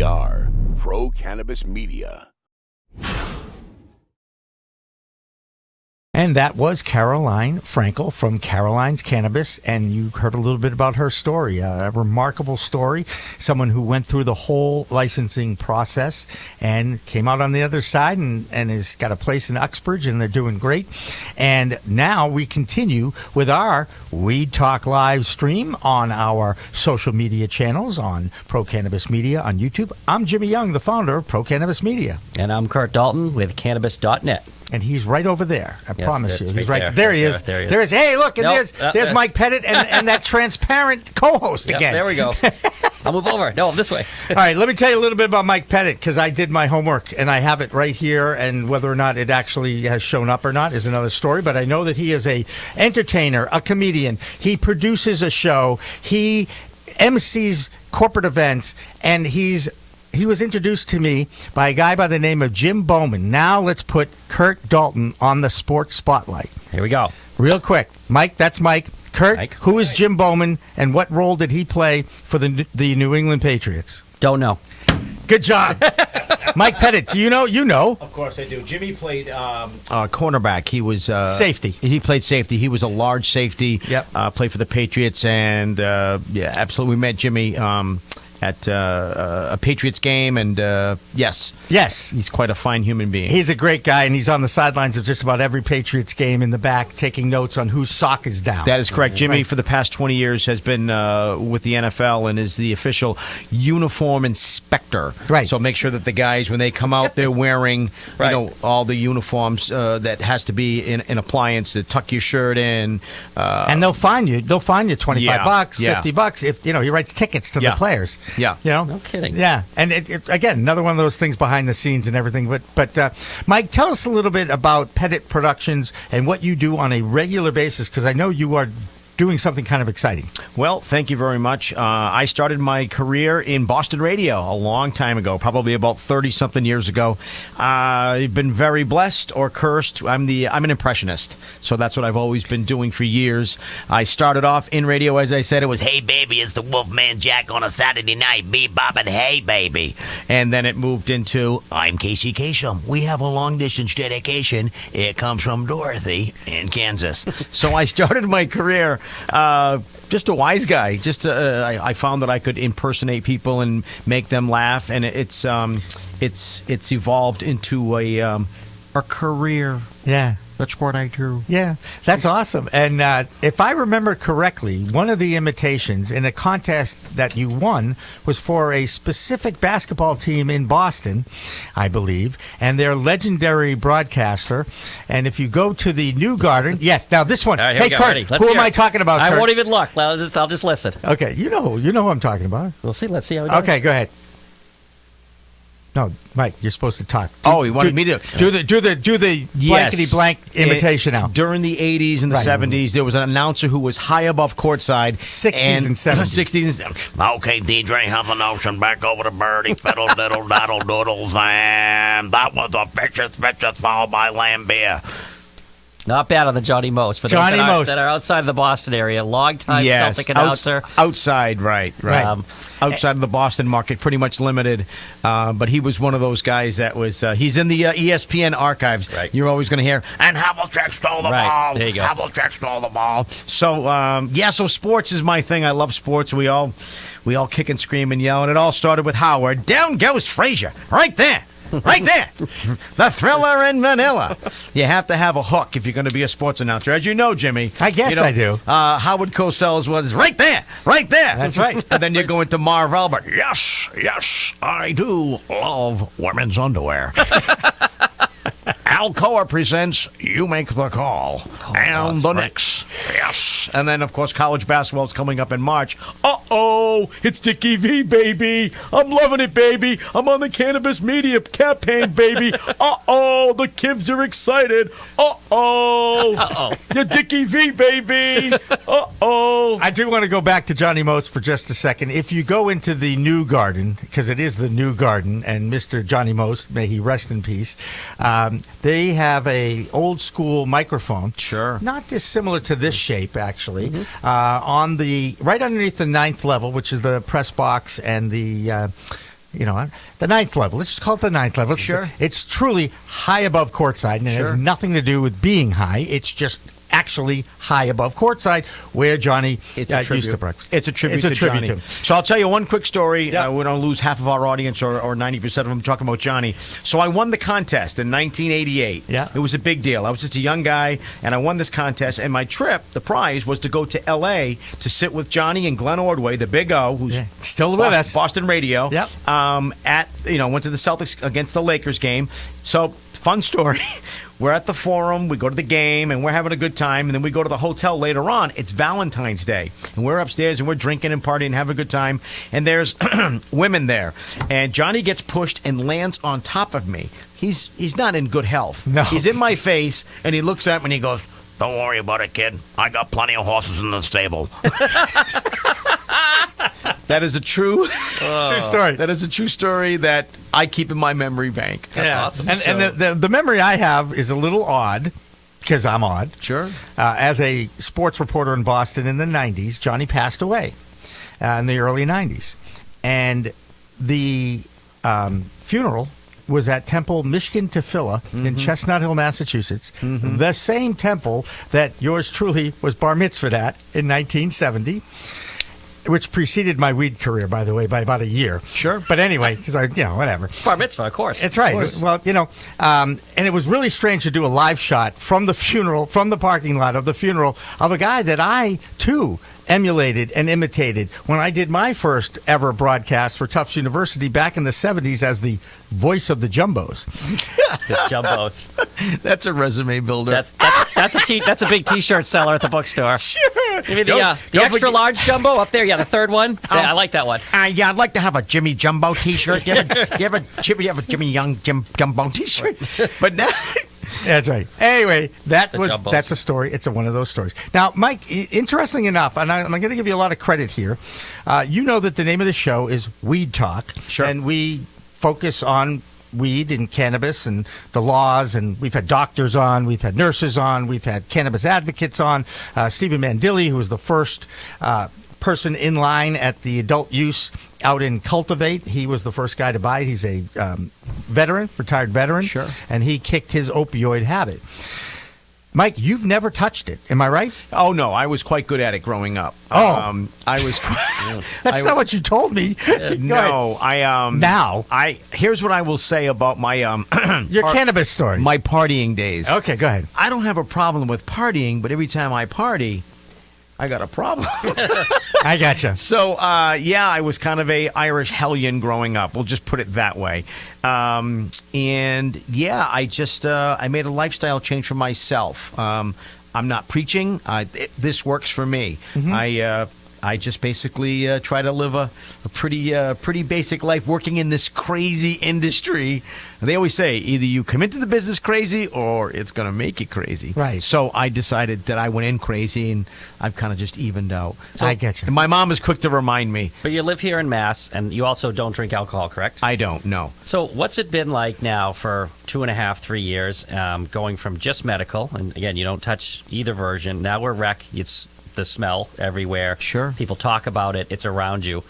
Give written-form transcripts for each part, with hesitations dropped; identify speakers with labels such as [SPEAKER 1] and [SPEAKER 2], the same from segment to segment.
[SPEAKER 1] We are Pro Cannabis Media.
[SPEAKER 2] And that was Caroline Frankel from Caroline's Cannabis, and you heard a little bit about her story, a remarkable story, someone who went through the whole licensing process and came out on the other side and has got a place in Uxbridge, and they're doing great. And now we continue with our Weed Talk live stream on our social media channels on Pro Cannabis Media on YouTube. I'm Jimmy Young, the founder of Pro Cannabis Media.
[SPEAKER 3] And I'm Curt Dalton with Cannabis.net.
[SPEAKER 2] And he's right over there. I promise you. He's right
[SPEAKER 3] there.
[SPEAKER 2] There he is. There he is. Hey, look, and there's Mike Petit and that transparent co-host again.
[SPEAKER 3] There we go. I'll move over. No, this way.
[SPEAKER 2] All right, let me tell you a little bit about Mike Petit, because I did my homework, and I have it right here, and whether or not it actually has shown up or not is another story, but I know that he is a entertainer, a comedian. He produces a show. He MCs corporate events, and he was introduced to me by a guy by the name of Jim Bowman. Now let's put Curt Dalton on the sports spotlight.
[SPEAKER 3] Here we go.
[SPEAKER 2] Real quick. Mike, that's Mike. Curt,
[SPEAKER 3] Mike.
[SPEAKER 2] Who is Jim Bowman, and what role did he play for the New England Patriots?
[SPEAKER 3] Don't know.
[SPEAKER 2] Good job. Mike Petit, do you know? You know.
[SPEAKER 4] Of course I do. Jimmy played cornerback. He was
[SPEAKER 2] safety.
[SPEAKER 4] He played safety. He was a large safety.
[SPEAKER 2] Yep.
[SPEAKER 4] Played for the Patriots, and yeah, absolutely. We met Jimmy at a Patriots game, and yes, he's quite a fine human being.
[SPEAKER 2] He's a great guy, and he's on the sidelines of just about every Patriots game in the back, taking notes on whose sock is down.
[SPEAKER 4] That is correct. Jimmy, for the past 20 years, has been with the NFL and is the official uniform inspector.
[SPEAKER 2] Right.
[SPEAKER 4] So make sure that the guys, when they come out, they're wearing all the uniforms that has to be in appliance to tuck your shirt in.
[SPEAKER 2] And they'll fine you. They'll fine you $25, $50 if he writes tickets to the players.
[SPEAKER 4] Yeah.
[SPEAKER 3] No kidding.
[SPEAKER 2] Yeah. And again, another one of those things behind the scenes and everything. But Mike, tell us a little bit about Petit Productions and what you do on a regular basis, because I know you are doing something kind of exciting.
[SPEAKER 4] Well, thank you very much. I started my career in Boston radio a long time ago, probably about 30-something years ago. I've been very blessed or cursed. I'm an impressionist, so that's what I've always been doing for years. I started off in radio, as I said. It was, hey, baby, it's the Wolfman Jack on a Saturday night. Bebop and hey, baby. And then it moved into, I'm Casey Kasem. We have a long-distance dedication. It comes from Dorothy in Kansas. So I started my career just a wise guy. I found that I could impersonate people and make them laugh, and it's evolved into a career.
[SPEAKER 2] Yeah.
[SPEAKER 4] That's what I do.
[SPEAKER 2] Yeah, that's awesome. And if I remember correctly, one of the imitations in a contest that you won was for a specific basketball team in Boston, I believe, and their legendary broadcaster. And if you go to the New Garden, yes, now this one.
[SPEAKER 3] Right,
[SPEAKER 2] hey, Curt, who am I talking about, Curt?
[SPEAKER 3] I won't even look. I'll just listen.
[SPEAKER 2] Okay, you know who I'm talking about.
[SPEAKER 3] We'll see. Let's see how it goes.
[SPEAKER 2] Okay, go ahead. No, Mike, you're supposed to talk.
[SPEAKER 4] He wanted me to
[SPEAKER 2] do the blankety blank imitation now.
[SPEAKER 4] During the 80s and the 70s, there was an announcer who was high above courtside.
[SPEAKER 2] 60s and 70s.
[SPEAKER 4] 60s and 70s. Okay, DJ Huffenotion, back over to Birdie, fiddle diddle daddle doodles, and that was a vicious followed by Lambia.
[SPEAKER 3] Not bad on the Johnny Moes. For
[SPEAKER 2] Johnny
[SPEAKER 3] those
[SPEAKER 2] Moes.
[SPEAKER 3] that are outside of the Boston area. Long-time Celtic announcer.
[SPEAKER 4] Outside, right. Outside of the Boston market, pretty much limited. But he was one of those guys that was, he's in the ESPN archives.
[SPEAKER 3] Right.
[SPEAKER 4] You're always going to hear, and Havlicek stole the ball.
[SPEAKER 3] There you go.
[SPEAKER 4] Havlicek stole the ball. So, so sports is my thing. I love sports. We all kick and scream and yell. And it all started with Howard. Down goes Frazier. Right there. Right there. The Thriller in Manila. You have to have a hook if you're going to be a sports announcer. As you know, Jimmy.
[SPEAKER 2] I guess I do.
[SPEAKER 4] Howard Cosell's was right there. Right there.
[SPEAKER 2] That's right.
[SPEAKER 4] And then you go into Marv Albert. Yes, I do love women's underwear. Alcoa presents You Make the Call. And the Knicks. Yes. And then, of course, college basketball is coming up in March. It's Dickie V, baby. I'm loving it, baby. I'm on the Cannabis Media campaign, baby. The kids are excited. You're Dickie V, baby.
[SPEAKER 2] I do want to go back to Johnny Moes for just a second. If you go into the New Garden, because it is the New Garden, and Mr. Johnny Moes, may he rest in peace, they have a old school microphone.
[SPEAKER 4] Sure.
[SPEAKER 2] Not dissimilar to this shape, actually, on the right underneath the 9th level, which is the press box and the the ninth level. Let's just call it the ninth level.
[SPEAKER 4] Sure.
[SPEAKER 2] It's truly high above courtside, and it has nothing to do with being high. It's just actually high above courtside where Johnny used to practice.
[SPEAKER 4] It's a tribute to Johnny. So I'll tell you one quick story. We don't lose half of our audience or 90% of them talking about Johnny. So I won the contest in 1988.
[SPEAKER 2] Yeah.
[SPEAKER 4] It was a big deal. I was just a young guy, and I won this contest. And my trip, the prize, was to go to L.A. to sit with Johnny and Glenn Ordway, the Big O, who's
[SPEAKER 2] still with us.
[SPEAKER 4] Boston radio.
[SPEAKER 2] Yep.
[SPEAKER 4] Went to the Celtics against the Lakers game. So fun story. We're at the Forum, we go to the game, and we're having a good time, and then we go to the hotel later on. It's Valentine's Day, and we're upstairs, and we're drinking and partying and having a good time, and there's women there, and Johnny gets pushed and lands on top of me. He's not in good health.
[SPEAKER 2] No.
[SPEAKER 4] He's in my face, and he looks at me, and he goes, "Don't worry about it, kid. I got plenty of horses in the stable." That is a true
[SPEAKER 2] story.
[SPEAKER 4] That is a true story that I keep in my memory bank.
[SPEAKER 3] That's awesome.
[SPEAKER 2] And the memory I have is a little odd, because I'm odd.
[SPEAKER 4] Sure.
[SPEAKER 2] As a sports reporter in Boston in the 90s, Johnny passed away in the early 90s. And the funeral was at Temple Mishkan Tefillah in Chestnut Hill, Massachusetts. The same temple that yours truly was bar mitzvahed at in 1970. Which preceded my weed career, by the way, by about a year.
[SPEAKER 4] Sure.
[SPEAKER 2] But anyway, because whatever.
[SPEAKER 3] It's Bar Mitzvah, of course.
[SPEAKER 2] That's right. Well, and it was really strange to do a live shot from the funeral, from the parking lot of the funeral of a guy that I, too, emulated and imitated when I did my first ever broadcast for Tufts University back in the 70s as the voice of the Jumbos.
[SPEAKER 3] The Jumbos.
[SPEAKER 4] That's a resume builder.
[SPEAKER 3] That's a big T-shirt seller at the bookstore.
[SPEAKER 4] Sure.
[SPEAKER 3] Give me the extra large jumbo up there. Yeah, the third one. I like that one.
[SPEAKER 4] I'd like to have a Jimmy Jumbo T-shirt. You have a Jimmy Young Jumbo T-shirt. But now.
[SPEAKER 2] That's right. Anyway, that's a story. It's one of those stories. Now, Mike, interesting enough, and I'm going to give you a lot of credit here. You know that the name of the show is Weed Talk.
[SPEAKER 4] Sure.
[SPEAKER 2] And we focus on weed and cannabis and the laws, and we've had doctors on, we've had nurses on, we've had cannabis advocates on. Stephen Mandilli, who was the first person in line at the adult use out in Cultivate. He was the first guy to buy it. He's a retired veteran.
[SPEAKER 4] Sure.
[SPEAKER 2] And he kicked his opioid habit. Mike, you've never touched it. Am I right?
[SPEAKER 4] Oh, no. I was quite good at it growing up.
[SPEAKER 2] Oh.
[SPEAKER 4] I was.
[SPEAKER 2] That's not what you told me.
[SPEAKER 4] No. Here's what I will say about my
[SPEAKER 2] your cannabis story.
[SPEAKER 4] My partying days.
[SPEAKER 2] Okay, go ahead.
[SPEAKER 4] I don't have a problem with partying, but every time I party, I got a problem.
[SPEAKER 2] I gotcha.
[SPEAKER 4] So, I was kind of a Irish hellion growing up. We'll just put it that way. I made a lifestyle change for myself. I'm not preaching. This works for me. I just basically try to live a pretty basic life working in this crazy industry. And they always say either you come into the business crazy or it's going to make you crazy.
[SPEAKER 2] Right.
[SPEAKER 4] So I decided that I went in crazy, and I've kind of just evened out. So,
[SPEAKER 2] I get you.
[SPEAKER 4] And my mom is quick to remind me.
[SPEAKER 3] But you live here in Mass, and you also don't drink alcohol, correct?
[SPEAKER 4] I don't, no.
[SPEAKER 3] So what's it been like now for 2.5, 3 years, going from just medical, and again, you don't touch either version. Now we're rec. It's the smell everywhere.
[SPEAKER 4] Sure.
[SPEAKER 3] People talk about it. It's around you.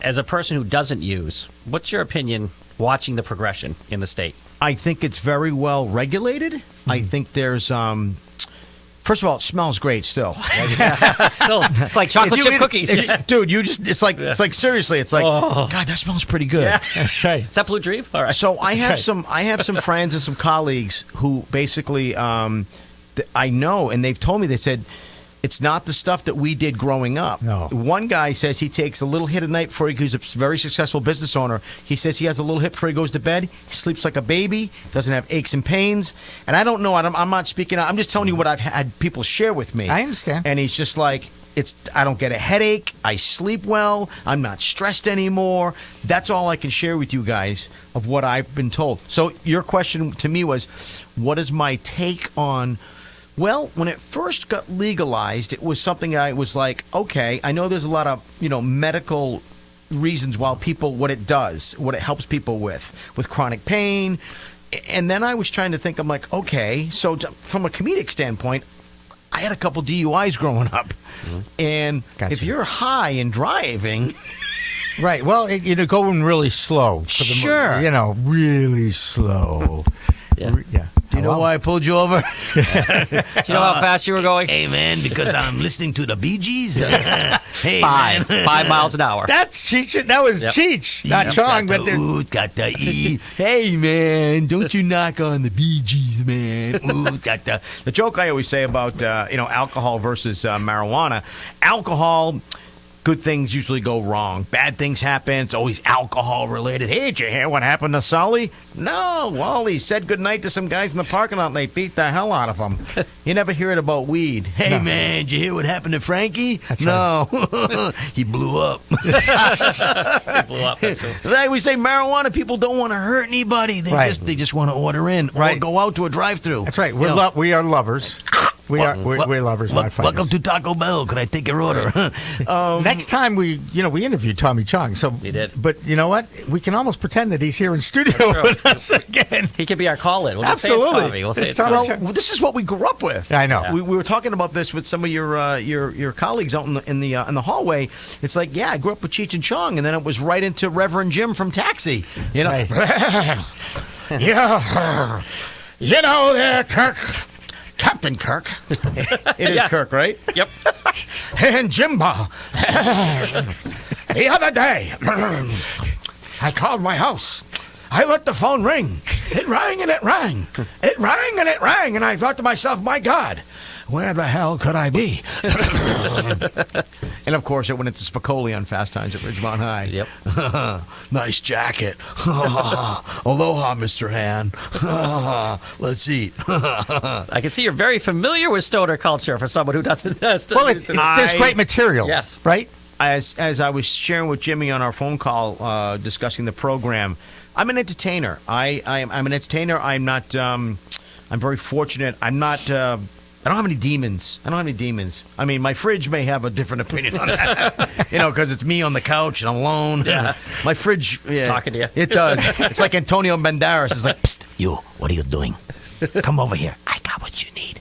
[SPEAKER 3] As a person who doesn't use, what's your opinion watching the progression in the state?
[SPEAKER 4] I think it's very well regulated. I think there's first of all, it smells great still.
[SPEAKER 3] It's like chocolate chip cookies.
[SPEAKER 4] Dude, it's like seriously, it's like, God, that smells pretty good.
[SPEAKER 3] Yeah.
[SPEAKER 2] That's right.
[SPEAKER 3] Is that Blue Dream? All right.
[SPEAKER 4] So I have some friends and some colleagues who basically I know, and they've told me, they said, it's not the stuff that we did growing up.
[SPEAKER 2] No.
[SPEAKER 4] One guy says he takes a little hit at night before he's a very successful business owner. He says he has a little hit before he goes to bed. He sleeps like a baby, doesn't have aches and pains. And I don't know. I'm not speaking. I'm just telling you what I've had people share with me.
[SPEAKER 2] I understand.
[SPEAKER 4] And he's just like, I don't get a headache. I sleep well. I'm not stressed anymore. That's all I can share with you guys of what I've been told. So your question to me was, what is my take on? Well, when it first got legalized, it was something I was like, okay, I know there's a lot of, medical reasons what it does, what it helps people with chronic pain. And then I was trying to think, I'm like, okay, so from a comedic standpoint, I had a couple DUIs growing up. And
[SPEAKER 2] Gotcha.
[SPEAKER 4] if you're high and driving,
[SPEAKER 2] Right. Well, going really slow.
[SPEAKER 4] Sure.
[SPEAKER 2] Really slow.
[SPEAKER 3] Yeah.
[SPEAKER 2] Yeah.
[SPEAKER 4] Do you know why I pulled you over?
[SPEAKER 3] Do you know how fast you were going?
[SPEAKER 4] Hey, man, because I'm listening to the Bee Gees. Hey,
[SPEAKER 3] 5 miles an hour.
[SPEAKER 2] That's Cheech. That was Cheech, not Chong. But
[SPEAKER 4] ooh, got the E. Hey, man, don't you knock on the Bee Gees, man. Ooh, got the joke I always say about alcohol versus marijuana. Alcohol. Good things usually go wrong. Bad things happen. It's always alcohol related. Hey, did you hear what happened to Sully? No. Well, he said goodnight to some guys in the parking lot and they beat the hell out of him. You never hear it about weed. Hey, man, did you hear what happened to Frankie?
[SPEAKER 2] That's
[SPEAKER 4] no. He blew up.
[SPEAKER 3] Blew up. That's cool.
[SPEAKER 4] Like we say, marijuana people don't want to hurt anybody. They just want to order in or go out to a drive-through.
[SPEAKER 2] That's right. We are lovers. We're lovers, not fighters.
[SPEAKER 4] Welcome to Taco Bell. Can I take your order?
[SPEAKER 2] Next time we interviewed Tommy Chong. So
[SPEAKER 3] we did.
[SPEAKER 2] But you know what? We can almost pretend that he's here in studio with us again.
[SPEAKER 3] He could be our call-in. We'll
[SPEAKER 2] Absolutely.
[SPEAKER 3] Just say it's Tommy. We'll say it's Tommy.
[SPEAKER 4] Well, this is what we grew up with.
[SPEAKER 2] I know.
[SPEAKER 3] Yeah.
[SPEAKER 4] We were talking about this with some of your colleagues out in the hallway. It's like, I grew up with Cheech and Chong, and then it was right into Reverend Jim from Taxi.
[SPEAKER 2] Right.
[SPEAKER 4] Yeah. You know there, Kirk. Captain Kirk. It is Kirk, right?
[SPEAKER 3] Yep.
[SPEAKER 4] And Jimbo. The other day, I called my house. I let the phone ring. It rang and it rang. It rang and it rang. And I thought to myself, my God, where the hell could I be? And, of course, it went into Spicoli on Fast Times at Ridgemont High.
[SPEAKER 3] Yep.
[SPEAKER 4] Nice jacket. Aloha, Mr. Han. Let's eat.
[SPEAKER 3] I can see you're very familiar with stoner culture for someone who doesn't.
[SPEAKER 2] Well, there's great material.
[SPEAKER 3] Yes.
[SPEAKER 2] Right?
[SPEAKER 4] As I was sharing with Jimmy on our phone call discussing the program, I'm an entertainer. I'm an entertainer. I'm not. I'm very fortunate. I'm not. I don't have any demons. I mean, my fridge may have a different opinion on that. Because it's me on the couch and I'm alone.
[SPEAKER 3] Yeah.
[SPEAKER 4] My fridge.
[SPEAKER 3] It's talking to you.
[SPEAKER 4] It does. It's like Antonio Banderas. It's like, psst, you. What are you doing? Come over here. I got what you need.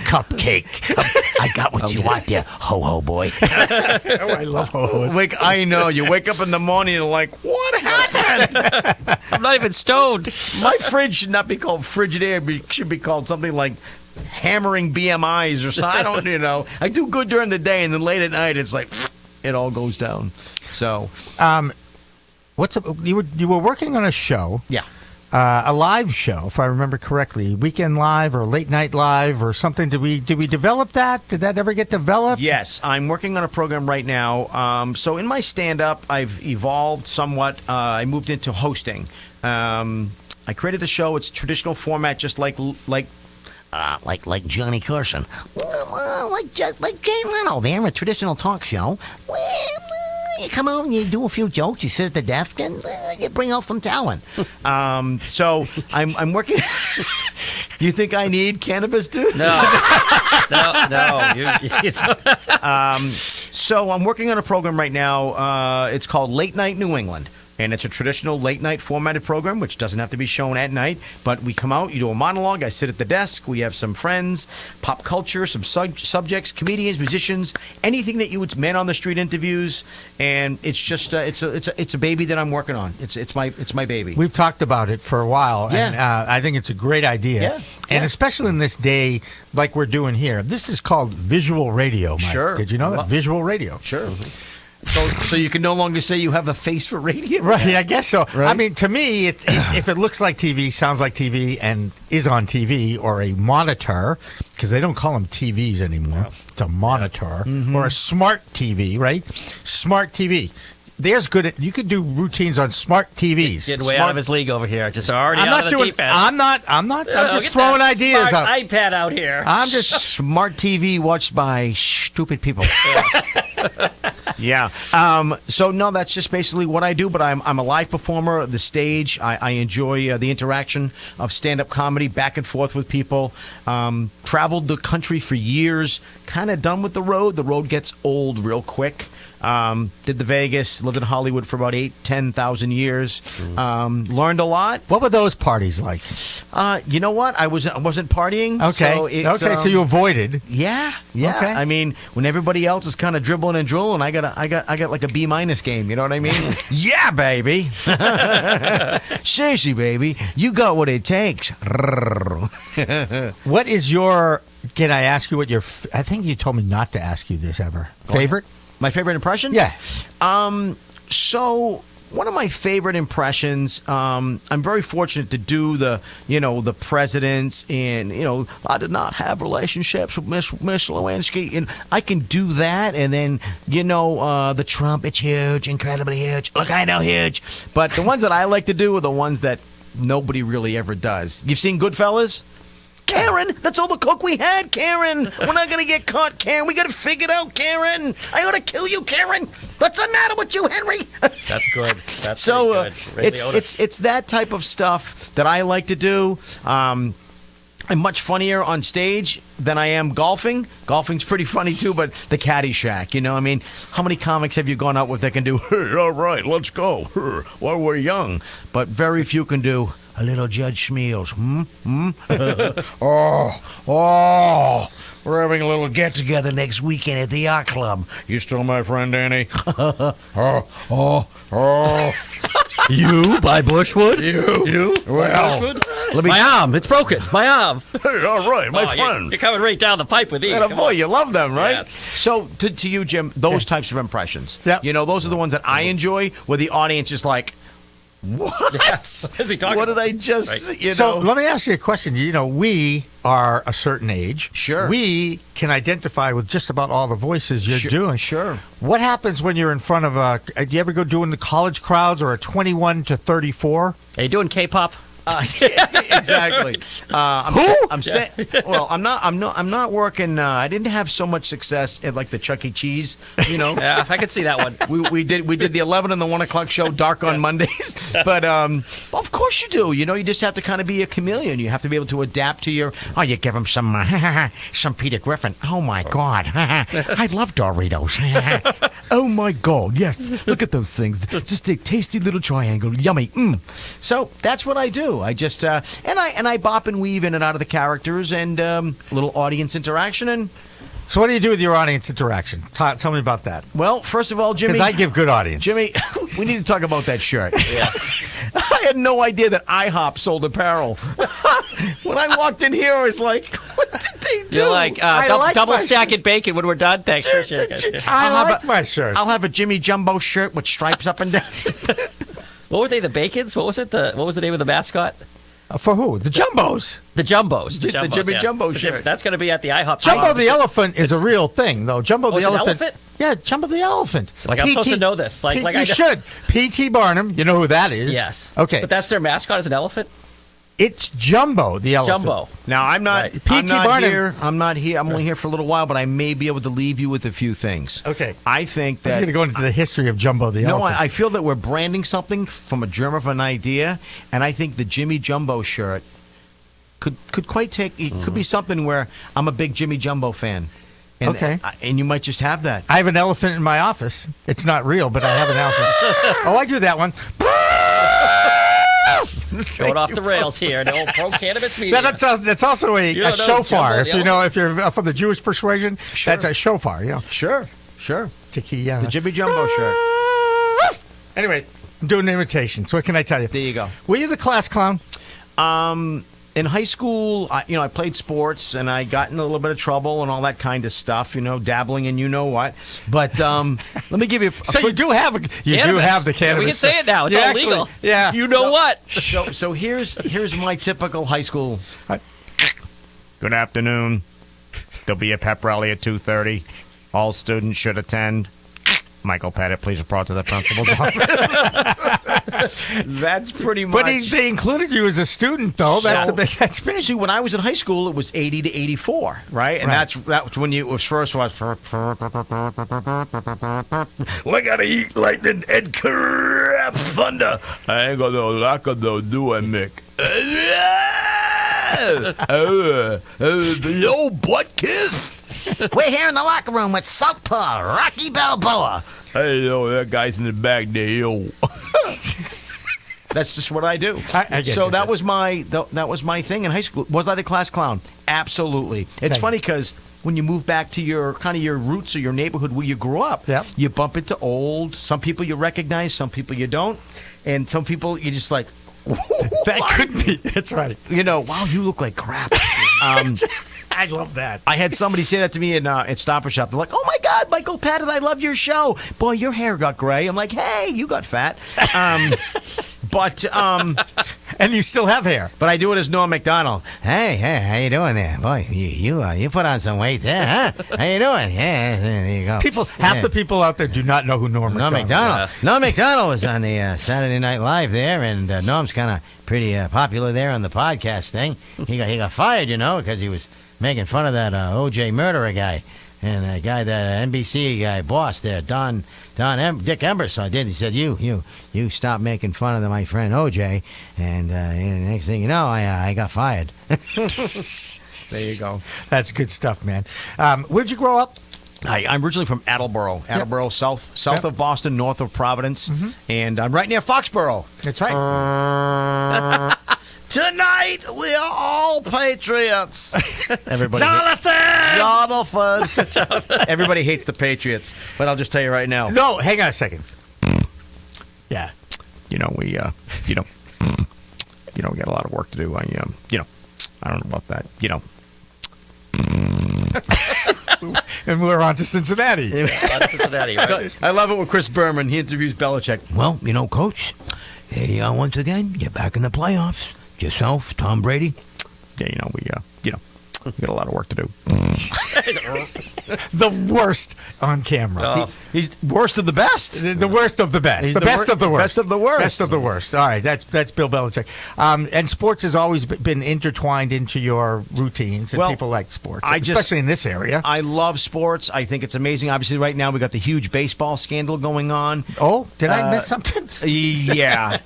[SPEAKER 4] Cupcake. I got what you want there, ho-ho boy.
[SPEAKER 2] I love ho-hos.
[SPEAKER 4] I know. You wake up in the morning and you're like, what happened?
[SPEAKER 3] I'm not even stoned.
[SPEAKER 4] My fridge should not be called Frigidaire. It should be called something like hammering BMIs or something. I don't, I do good during the day, and then late at night, it's like, it all goes down. So.
[SPEAKER 2] You were working on a show.
[SPEAKER 4] Yeah.
[SPEAKER 2] A live show, if I remember correctly, Weekend Live or Late Night Live or something. Did we develop that? Did that ever get developed?
[SPEAKER 4] Yes, I'm working on a program right now. So in my stand-up, I've evolved somewhat. I moved into hosting. I created the show. It's traditional format, just like Johnny Carson, like Jay Leno. They're a traditional talk show. You come out and you do a few jokes. You sit at the desk and you bring out some talent. So I'm working. You think I need cannabis, dude?
[SPEAKER 3] No.
[SPEAKER 4] So I'm working on a program right now. It's called Late Night New England. And it's a traditional late-night formatted program, which doesn't have to be shown at night. But we come out, you do a monologue, I sit at the desk, we have some friends, pop culture, some subjects, comedians, musicians, anything that you would, man on the street interviews, and it's just it's a baby that I'm working on. It's my baby.
[SPEAKER 2] We've talked about it for a while, and I think it's a great idea.
[SPEAKER 4] Yeah.
[SPEAKER 2] And especially in this day, like we're doing here, this is called visual radio, Mike.
[SPEAKER 4] Sure.
[SPEAKER 2] Did you know that? Visual radio.
[SPEAKER 4] Sure. So you can no longer say you have a face for radio?
[SPEAKER 2] Right, I guess so.
[SPEAKER 4] Right?
[SPEAKER 2] I mean, to me, if it looks like TV, sounds like TV, and is on TV, or a monitor, because they don't call them TVs anymore. No. It's a monitor, or a smart TV, right? Smart TV. There's good. You could do routines on smart TVs.
[SPEAKER 3] Getting way out of his league over here. Just already out of the deep end.
[SPEAKER 2] I'm not. I'm just throwing ideas out.
[SPEAKER 3] iPad out here.
[SPEAKER 4] I'm just smart TV watched by stupid people. Yeah. So no, that's just basically what I do. But I'm a live performer. The stage. I enjoy the interaction of stand-up comedy, back and forth with people. Traveled the country for years. Kind of done with the road. The road gets old real quick. Did the Vegas, lived in Hollywood for about 10,000 years. Learned a lot.
[SPEAKER 2] What were those parties like?
[SPEAKER 4] You know what? I wasn't partying.
[SPEAKER 2] Okay. So you avoided.
[SPEAKER 4] Yeah.
[SPEAKER 2] Okay.
[SPEAKER 4] I mean, when everybody else is kind of dribbling and drooling, I got like a B- game. You know what I mean? Yeah, baby. Seriously, baby, you got what it takes.
[SPEAKER 2] What is your? Can I ask you what your? I think you told me not to ask you this ever. Favorite?
[SPEAKER 4] My favorite impression?
[SPEAKER 2] Yeah.
[SPEAKER 4] So one of my favorite impressions, I'm very fortunate to do the presidents, and I did not have relationships with Miss Lewinsky, and I can do that, and then the Trump, it's huge, incredibly huge. Look, I know huge, but the ones that I like to do are the ones that nobody really ever does. You've seen Goodfellas? Karen, that's all the coke we had, Karen. We're not going to get caught, Karen. We got to figure it out, Karen. I ought to kill you, Karen. What's the matter with you, Henry?
[SPEAKER 3] That's good. That's
[SPEAKER 4] so
[SPEAKER 3] pretty good.
[SPEAKER 4] it's that type of stuff that I like to do. I'm much funnier on stage than I am golfing. Golfing's pretty funny too, but the Caddyshack, I mean, how many comics have you gone out with that can do, hey, all right, let's go, while we're young? But very few can do a little Judge Schmeals. We're having a little get-together next weekend at the Yacht Club. You still my friend, Danny?
[SPEAKER 3] You by Bushwood?
[SPEAKER 4] You? Well,
[SPEAKER 3] Bushwood? My arm, it's broken. My arm.
[SPEAKER 4] Hey, all right, my friend.
[SPEAKER 3] You're coming right down the pipe with these.
[SPEAKER 4] And boy, you love them, right?
[SPEAKER 3] Yes.
[SPEAKER 4] So, to you, Jim, those types of impressions.
[SPEAKER 2] Yep.
[SPEAKER 4] Those are the ones that I enjoy, where the audience is like, what?
[SPEAKER 3] Yes. What is he talking
[SPEAKER 4] What
[SPEAKER 3] about?
[SPEAKER 4] did I just,
[SPEAKER 3] Right.
[SPEAKER 2] So let me ask you a question. We are a certain age.
[SPEAKER 4] Sure.
[SPEAKER 2] We can identify with just about all the voices you're doing.
[SPEAKER 4] Sure.
[SPEAKER 2] What happens when you're in front of do you ever go doing the college crowds or a 21 to 34?
[SPEAKER 3] Are you doing K-pop?
[SPEAKER 4] Exactly.
[SPEAKER 2] Who?
[SPEAKER 4] I'm not working. I didn't have so much success at like the Chuck E. Cheese.
[SPEAKER 3] Yeah, I could see that one.
[SPEAKER 4] We did the 11 and the 1 o'clock show, dark on Mondays. But of course you do. You just have to kind of be a chameleon. You have to be able to adapt to your. Oh, you give them some Peter Griffin. Oh my God, I love Doritos. Oh my God, yes. Look at those things. Just a tasty little triangle. Yummy. So that's what I do. I just and I bop and weave in and out of the characters and little audience interaction. And
[SPEAKER 2] So what do you do with your audience interaction? Tell me about that.
[SPEAKER 4] well, first of all, Jimmy,
[SPEAKER 2] Because I give good audience.
[SPEAKER 4] Jimmy, we need to talk about that shirt.
[SPEAKER 3] Yeah.
[SPEAKER 4] I had no idea that IHOP sold apparel. When I walked in here, I was like, what did they do?
[SPEAKER 3] You're like,
[SPEAKER 2] I like
[SPEAKER 3] double
[SPEAKER 2] my
[SPEAKER 3] stack
[SPEAKER 2] shirts.
[SPEAKER 3] it bacon when we're done. Thanks. Appreciate it, guys.
[SPEAKER 2] I like my shirts.
[SPEAKER 4] I'll have a Jimmy Jumbo shirt with stripes up and down.
[SPEAKER 3] What were they? The Bacons? What was it? What was the name of the mascot?
[SPEAKER 2] For who? The Jumbos.
[SPEAKER 3] The Jumbos.
[SPEAKER 4] The Jimmy Jumbo shirt.
[SPEAKER 3] That's going to be at the IHOP.
[SPEAKER 2] Jumbo the elephant is a real thing, though. Jumbo the
[SPEAKER 3] it's an
[SPEAKER 2] elephant.
[SPEAKER 3] elephant?
[SPEAKER 2] Yeah, Jumbo the elephant.
[SPEAKER 3] Like, I'm supposed to know this. Like I
[SPEAKER 2] you should. P.T. Barnum. You know who that is?
[SPEAKER 3] Yes.
[SPEAKER 2] Okay.
[SPEAKER 3] But that's their mascot is an elephant?
[SPEAKER 2] It's Jumbo the elephant.
[SPEAKER 3] Jumbo.
[SPEAKER 4] Now, I'm not,
[SPEAKER 3] Right.
[SPEAKER 4] I'm
[SPEAKER 2] P.T.
[SPEAKER 4] not
[SPEAKER 2] Barnum.
[SPEAKER 4] here. I'm not here. I'm only here for a little while, but I may be able to leave you with a few things.
[SPEAKER 2] Okay.
[SPEAKER 4] I think
[SPEAKER 2] I was
[SPEAKER 4] that.
[SPEAKER 2] going to go into the history of Jumbo the
[SPEAKER 4] No,
[SPEAKER 2] elephant.
[SPEAKER 4] I feel that we're branding something from a germ of an idea, and I think the Jimmy Jumbo shirt could quite take. It could be something where I'm a big Jimmy Jumbo fan. And,
[SPEAKER 2] Okay.
[SPEAKER 4] and you might just have that.
[SPEAKER 2] I have an elephant in my office. It's not real, but I have an elephant. Oh, I do that one.
[SPEAKER 3] Going off the rails here. The old pro cannabis media.
[SPEAKER 2] That's also a
[SPEAKER 3] don't know
[SPEAKER 2] shofar.
[SPEAKER 3] Jumbo the
[SPEAKER 2] If you're from the Jewish persuasion,
[SPEAKER 4] Sure.
[SPEAKER 2] that's a shofar.
[SPEAKER 4] Sure.
[SPEAKER 2] The
[SPEAKER 4] The Jimmy Jumbo shirt.
[SPEAKER 2] Anyway, I'm doing imitations. What can I tell you?
[SPEAKER 4] There you go.
[SPEAKER 2] Were you the class clown?
[SPEAKER 4] In high school, I played sports, and I got in a little bit of trouble and all that kind of stuff. Dabbling in you know what. But let me give you.
[SPEAKER 2] So you do have
[SPEAKER 3] Cannabis.
[SPEAKER 2] the
[SPEAKER 3] Yeah,
[SPEAKER 2] cannabis.
[SPEAKER 3] we can say it now. It's
[SPEAKER 2] You
[SPEAKER 3] all
[SPEAKER 2] actually-
[SPEAKER 3] legal.
[SPEAKER 2] Yeah.
[SPEAKER 3] You know what?
[SPEAKER 4] So here's my typical high school. Good afternoon. There'll be a pep rally at 2:30. All students should attend. Michael Petit, please report to the principal's office. That's pretty much.
[SPEAKER 2] But they included you as a student, though.
[SPEAKER 4] So-
[SPEAKER 2] That's big.
[SPEAKER 4] See, when I was in high school, it was 80 to 84, right? And
[SPEAKER 2] Right.
[SPEAKER 4] that's when it was first was. We gotta eat lightning and crap thunder. I ain't got no lack of no do I, Mick? The old butt kiss. We're here in the locker room with Southpaw Rocky Balboa.
[SPEAKER 5] Hey, yo, that guy's in the back there, yo.
[SPEAKER 4] That's just what I do.
[SPEAKER 2] I get
[SPEAKER 4] so
[SPEAKER 2] you.
[SPEAKER 4] that was my thing in high school. Was I the class clown? Absolutely. It's
[SPEAKER 2] Okay.
[SPEAKER 4] funny because when you move back to your roots or your neighborhood where you grew up,
[SPEAKER 2] Yep.
[SPEAKER 4] you bump into some people you recognize, some people you don't, and some people you just like.
[SPEAKER 2] That could be. That's right.
[SPEAKER 4] Wow, you look like crap.
[SPEAKER 2] I love that.
[SPEAKER 4] I had somebody say that to me at Stop and Shop. They're like, "Oh my God, Michael Patton, I love your show. Boy, your hair got gray." I'm like, "Hey, you got fat."
[SPEAKER 2] And you still have hair.
[SPEAKER 4] But I do it as Norm Macdonald. Hey, how you doing there, boy? You put on some weight there, huh? How you doing? Yeah, there you go.
[SPEAKER 2] Half the people out there do not know who Norm
[SPEAKER 4] Norm
[SPEAKER 2] Macdonald
[SPEAKER 4] Macdonald. Norm Macdonald was on the Saturday Night Live there, and Norm's kind of pretty popular there on the podcast thing. He got fired, because he was making fun of that O.J. murderer guy. And a guy, that NBC guy, boss there, Dick Embers, did. He said, "You stop making fun of my friend OJ." And the next thing you know, I got fired. There you go.
[SPEAKER 2] That's good stuff, man. Where'd you grow up?
[SPEAKER 4] I'm originally from Attleboro, south
[SPEAKER 2] Yep.
[SPEAKER 4] of Boston, north of Providence, and I'm right near Foxborough.
[SPEAKER 2] That's right.
[SPEAKER 4] Tonight we are all Patriots. Everybody,
[SPEAKER 2] Jonathan!
[SPEAKER 4] Everybody hates the Patriots, but I'll just tell you right now.
[SPEAKER 2] No, hang on a second. Yeah.
[SPEAKER 5] We we got a lot of work to do. I don't know about that.
[SPEAKER 2] And we're on to Cincinnati.
[SPEAKER 3] That's Cincinnati, right?
[SPEAKER 4] I love it when Chris Berman, he interviews Belichick. Well, Coach, hey, once again, you're back in the playoffs. Yourself, Tom Brady.
[SPEAKER 5] Yeah, we got a lot of work to do.
[SPEAKER 2] The worst on camera.
[SPEAKER 3] Oh.
[SPEAKER 4] He's worst of the best.
[SPEAKER 2] The worst of the best.
[SPEAKER 4] He's
[SPEAKER 2] The best of the worst.
[SPEAKER 4] best of the worst.
[SPEAKER 2] Best of the worst. All right, that's Bill Belichick. And sports has always been intertwined into your routines, and
[SPEAKER 4] Well,
[SPEAKER 2] people like sports,
[SPEAKER 4] I just-
[SPEAKER 2] especially in this area.
[SPEAKER 4] I love sports. I think it's amazing. Obviously, right now we got the huge baseball scandal going on.
[SPEAKER 2] Oh, did I miss something?
[SPEAKER 4] Yeah,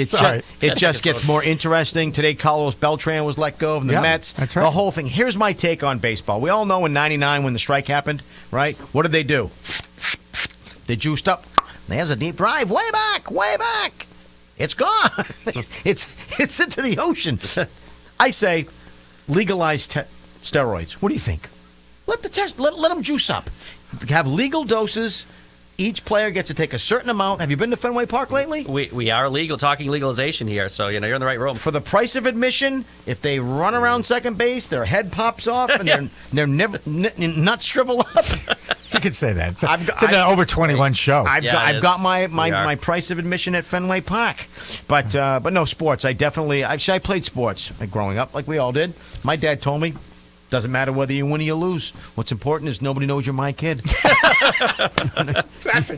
[SPEAKER 2] Sorry.
[SPEAKER 4] it just gets more interesting. Today, Carlos Beltran was let go of the
[SPEAKER 2] Yeah,
[SPEAKER 4] Mets.
[SPEAKER 2] that's right.
[SPEAKER 4] The whole thing. Here's my take on baseball. We all know in '99 when the strike happened, right? What did they do? They juiced up. There's a deep drive, way back, way back. It's gone. it's into the ocean. I say, legalize steroids. What do you think? Let them juice up. Have legal doses. Each player gets to take a certain amount. Have you been to Fenway Park lately?
[SPEAKER 3] We are talking legalization here, so you're in the right room.
[SPEAKER 4] For the price of admission, if they run around second base, their head pops off and they're never nuts shrivel up.
[SPEAKER 2] You could say that. It's
[SPEAKER 4] I've
[SPEAKER 2] an over 21 show.
[SPEAKER 4] I've
[SPEAKER 3] Yeah,
[SPEAKER 4] got
[SPEAKER 3] we
[SPEAKER 4] my
[SPEAKER 3] are.
[SPEAKER 4] price of admission at Fenway Park, but no sports. I played sports growing up, like we all did. My dad told me, doesn't matter whether you win or you lose. What's important is nobody knows you're my kid.
[SPEAKER 2] That's a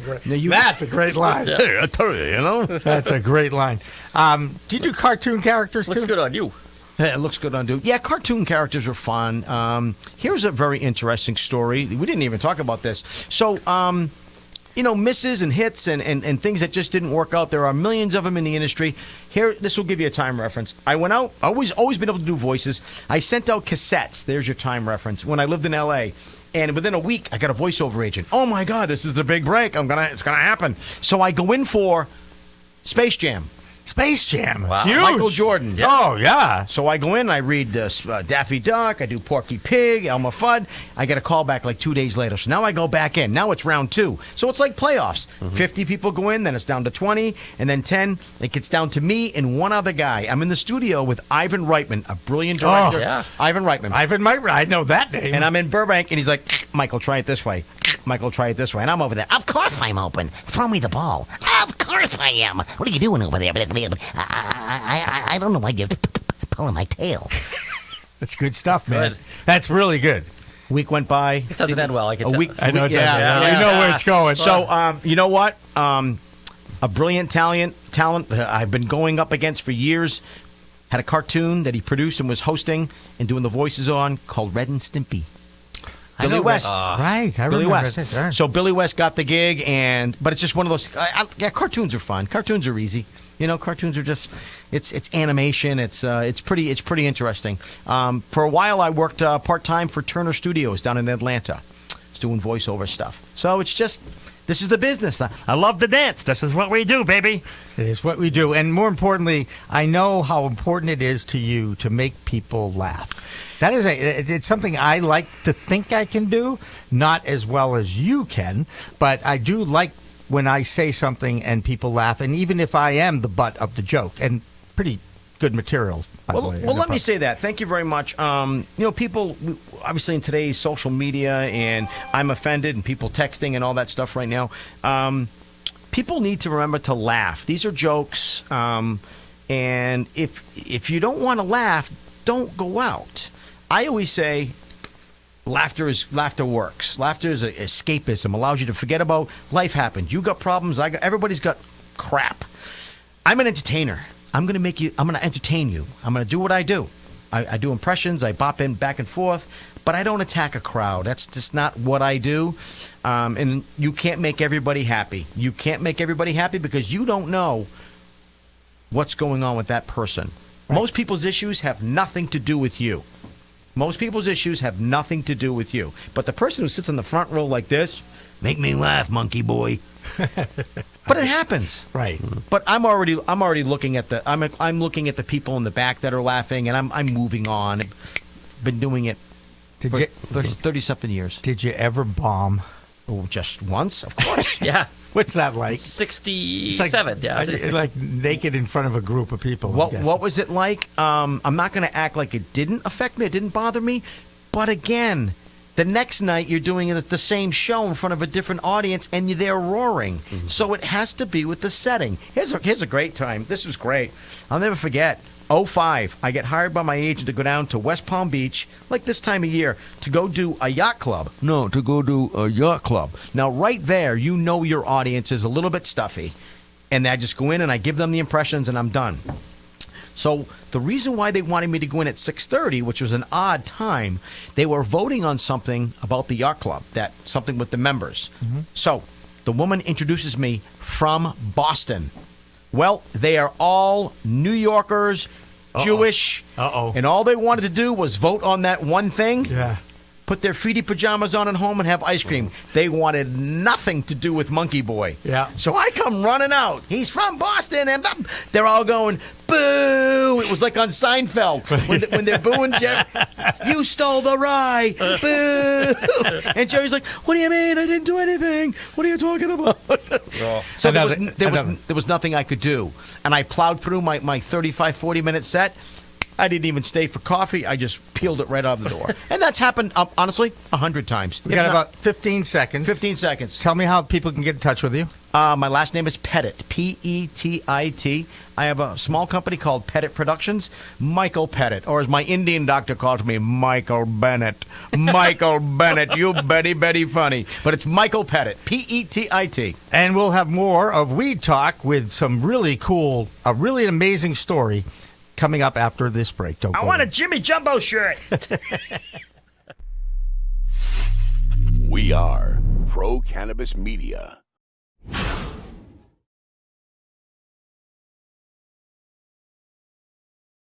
[SPEAKER 2] great line.
[SPEAKER 4] I tell you,
[SPEAKER 2] That's a great line. Do you do cartoon characters
[SPEAKER 3] Looks
[SPEAKER 2] too?
[SPEAKER 3] good on you.
[SPEAKER 4] It looks good on dude. Yeah, cartoon characters are fun. Here's a very interesting story. We didn't even talk about this. So, misses and hits and things that just didn't work out. There are millions of them in the industry. Here, this will give you a time reference. I went out. Always been able to do voices. I sent out cassettes. There's your time reference. When I lived in L.A., and within a week, I got a voiceover agent. Oh my God, this is the big break. It's gonna happen. So I go in for Space Jam.
[SPEAKER 2] Space Jam.
[SPEAKER 3] Wow.
[SPEAKER 2] Huge.
[SPEAKER 4] Michael Jordan.
[SPEAKER 2] Yeah. Oh, yeah.
[SPEAKER 4] So I go in, I read Daffy Duck, I do Porky Pig, Elmer Fudd. I get a call back like 2 days later. So now I go back in. Now it's round 2. So it's like playoffs. 50 people go in, then it's down to 20, and then 10. It gets down to me and one other guy. I'm in the studio with Ivan Reitman, a brilliant director.
[SPEAKER 2] Oh,
[SPEAKER 3] yeah.
[SPEAKER 4] Ivan Reitman.
[SPEAKER 2] I know that name.
[SPEAKER 4] And I'm in Burbank, and he's like, Michael, try it this way. Michael, try it this way. And I'm over there. Of course I'm open. Throw me the ball. Of course I am. What are you doing over there? I don't know why you're pulling my tail.
[SPEAKER 2] That's good stuff, man.
[SPEAKER 3] Good.
[SPEAKER 2] That's really good.
[SPEAKER 4] Week went by.
[SPEAKER 3] This doesn't end well. I can
[SPEAKER 4] A
[SPEAKER 3] tell.
[SPEAKER 4] week.
[SPEAKER 2] I know it does.
[SPEAKER 4] Yeah,
[SPEAKER 2] We know where it's going.
[SPEAKER 4] So, you know what? A brilliant talent I've been going up against for years. Had a cartoon that he produced and was hosting and doing the voices on called Red and Stimpy. Billy West.
[SPEAKER 2] Right. I
[SPEAKER 4] Billy
[SPEAKER 2] remember
[SPEAKER 4] West.
[SPEAKER 2] this. All right.
[SPEAKER 4] So Billy West got the gig, but it's just one of those. Cartoons are fun. Cartoons are easy. Cartoons are just it's animation. It's pretty interesting. For a while, I worked part-time for Turner Studios down in Atlanta, doing voiceover stuff. So it's just, this is the business. I love to dance. This is what we do, baby.
[SPEAKER 2] It is what we do. And more importantly, I know how important it is to you to make people laugh. That is it's something I like to think I can do, not as well as you can, but I do like when I say something and people laugh, and even if I am the butt of the joke, and pretty good material, by the way.
[SPEAKER 4] Well, let me say that. Thank you very much. People, obviously in today's social media, and I'm offended, and people texting and all that stuff right now, people need to remember to laugh. These are jokes, and if you don't want to laugh, don't go out. I always say laughter works. Laughter is escapism, allows you to forget about life happens. You got problems, everybody's got crap. I'm an entertainer. I'm going to entertain you. I'm going to do what I do. I do impressions, I bop in back and forth, but I don't attack a crowd. That's just not what I do. And you can't make everybody happy. You can't make everybody happy because you don't know what's going on with that person. Right. Most people's issues have nothing to do with you. Most people's issues have nothing to do with you. But the person who sits in the front row like this, make me laugh, monkey boy. But it happens,
[SPEAKER 2] right?
[SPEAKER 4] But I'm already looking at I'm looking at the people in the back that are laughing, and I'm moving on. I've been doing it for 30-something years.
[SPEAKER 2] Did you ever bomb?
[SPEAKER 4] Oh, just once, of course.
[SPEAKER 3] Yeah.
[SPEAKER 2] What's that like?
[SPEAKER 3] 67.
[SPEAKER 2] Like naked in front of a group of people.
[SPEAKER 4] What was it like? I'm not going to act like it didn't affect me. It didn't bother me. But again, the next night you're doing the same show in front of a different audience, and they're roaring. Mm-hmm. So it has to be with the setting. Here's a great time. This was great. I'll never forget. 2005, I get hired by my agent to go down to West Palm Beach, like this time of year, to go do a yacht club. No, to go do a yacht club. Now, right there, your audience is a little bit stuffy. And I just go in and I give them the impressions and I'm done. So the reason why they wanted me to go in at 6:30, which was an odd time, they were voting on something about the yacht club, something with the members. Mm-hmm. So the woman introduces me from Boston. Well, they are all New Yorkers, Jewish, and all they wanted to do was vote on that one thing.
[SPEAKER 2] Yeah.
[SPEAKER 4] Put their feety pajamas on at home and have ice cream. They wanted nothing to do with Monkey Boy.
[SPEAKER 2] Yeah.
[SPEAKER 4] So I come running out. He's from Boston, and they're all going, boo! It was like on Seinfeld when they're booing Jerry. You stole the rye, boo! And Jerry's like, what do you mean? I didn't do anything. What are you talking about? So there was nothing I could do, and I plowed through my 35-40-minute set. I didn't even stay for coffee. I just peeled it right out of the door. And that's happened, honestly, 100 times.
[SPEAKER 2] We got about 15 seconds.
[SPEAKER 4] 15 seconds.
[SPEAKER 2] Tell me how people can get in touch with you.
[SPEAKER 4] My last name is Petit, P-E-T-I-T. I have a small company called Petit Productions. Michael Petit, or as my Indian doctor calls me, Michael Bennett. Michael Bennett, you Betty funny. But it's Michael Petit, P-E-T-I-T.
[SPEAKER 2] And we'll have more of Weed Talk with some really cool, a really amazing story coming up after this break.
[SPEAKER 4] I want a Jimmy Jumbo shirt.
[SPEAKER 1] We are Pro Cannabis Media.